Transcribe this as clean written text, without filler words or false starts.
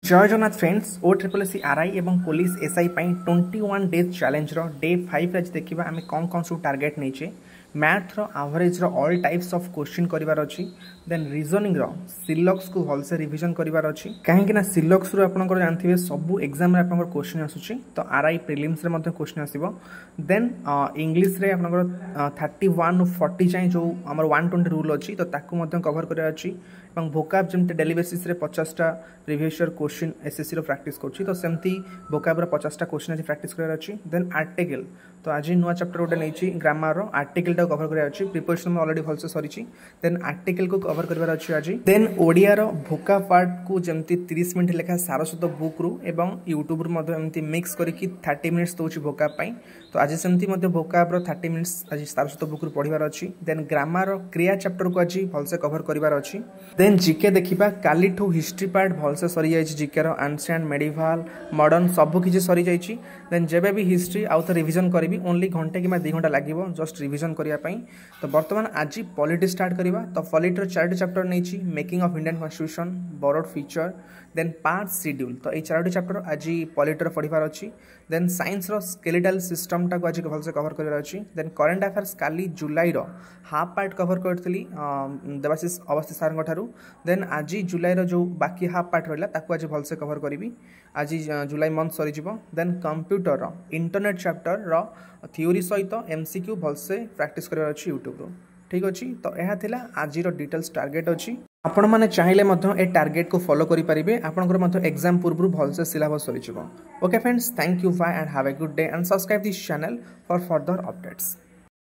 जय Jagannath friends O triple S RI एवं police SI 21 days challenge रो डे 5 आज देखा आम कौन कौन सब टार्गेट नहीं मैथ रो एवरेज रो ऑल टाइप्स ऑफ क्वेश्चन करिवार अछि देन रीजनिंग रो सिलॉक्स को भलसे रिवीजन करिवार अछि काहे कि ना सिलॉक्स रो आपन को जानथिबे सब एग्जाम रे आपन को क्वेश्चन आसुछि तो आरआई प्रीलिम्स रे मध्ये क्वेश्चन आसीबो देन इंग्लिश रे आपन को 31 उ 40 जाय जो हमर 120 रूल अछि तो ताकू मध्ये कवर करिया अछि एवं भोकाब जेमते डेली बेसिस रे 50 टा प्रीवियस ईयर क्वेश्चन एसएससी रो प्रैक्टिस करछि तो सेमती भोकाब रो 50 टा क्वेश्चन आज प्रैक्टिस करिया अछि देन आर्टिकल तो आज नुआ चैप्टर गोटे नहीं ग्रामर रो आर्टिकल टा कवर करिया अछि प्रिपरेशन में ऑलरेडी भलसे सरीछि देन आर्टिकल को कवर करबार अछि आज देन ओडिया रो भोका पार्ट को जेमती 30 मिनिट लेखा सारस्वत बुक रू एवं यूट्यूब रू मध्ये एमती मिक्स करके 30 मिनिट्स दोछि भोका पई तो आज सेमती मध्ये भोका रो 30 मिनिट्स आज सारस्वत बुक रू पढिबार अछि देन ग्रामर रो क्रिया चैप्टर को आज भलसे कवर करबार अछि देन जीके देखिबा काली ठू हिस्ट्री पार्ट भलसे सरी जाइछि जीके रो एंशिएंट मेडिवल मॉडर्न सब किछि सरी जाइछि देन जेबे भी हिस्ट्री आउ तो रिवीजन करिवि ओनली घंटे कि 2 घंटा लागिवो जस्ट रिवीजन करिया पई तो वर्तमान आज पॉलिटी स्टार्ट करिवा तो पॉलिटी रो 4 चैप्टर नहीं making of Indian constitution broad feature then part schedule तो ए 4 चैप्टर आज पॉलिटी रो पढिबार अछि देन साइंस रो स्केलेटल सिस्टम टा को आज भलसे कवर करिवार अछि देन करंट अफेयर्स काली जुलाई रो हाफ पार्ट कवर करथली देवाशीष अवस्थी सारंग ठारू देन आज जुलाई रो जो बाकी हाफ पार्ट रहला ताको आज भलसे कवर करिवि आज जुलाई मंथ सरी जिवो देन कंप्यूटर रो इंटरनेट चैप्टर रो थ्योरी सहित एमसीक्यू भलसे प्रैक्टिस करिवार अछि यूट्यूब रो ठीक अछि तो एहा थिला आज रो डिटेल्स टारगेट अछि आपण माने चाहिले मध्य ए टारगेट को फॉलो करि परिबे आपनकर मध्य एग्जाम पूर्व भलसे सिलेबस सरी जिवो okay friends thank you bye and have a good day and subscribe this channel for further updates.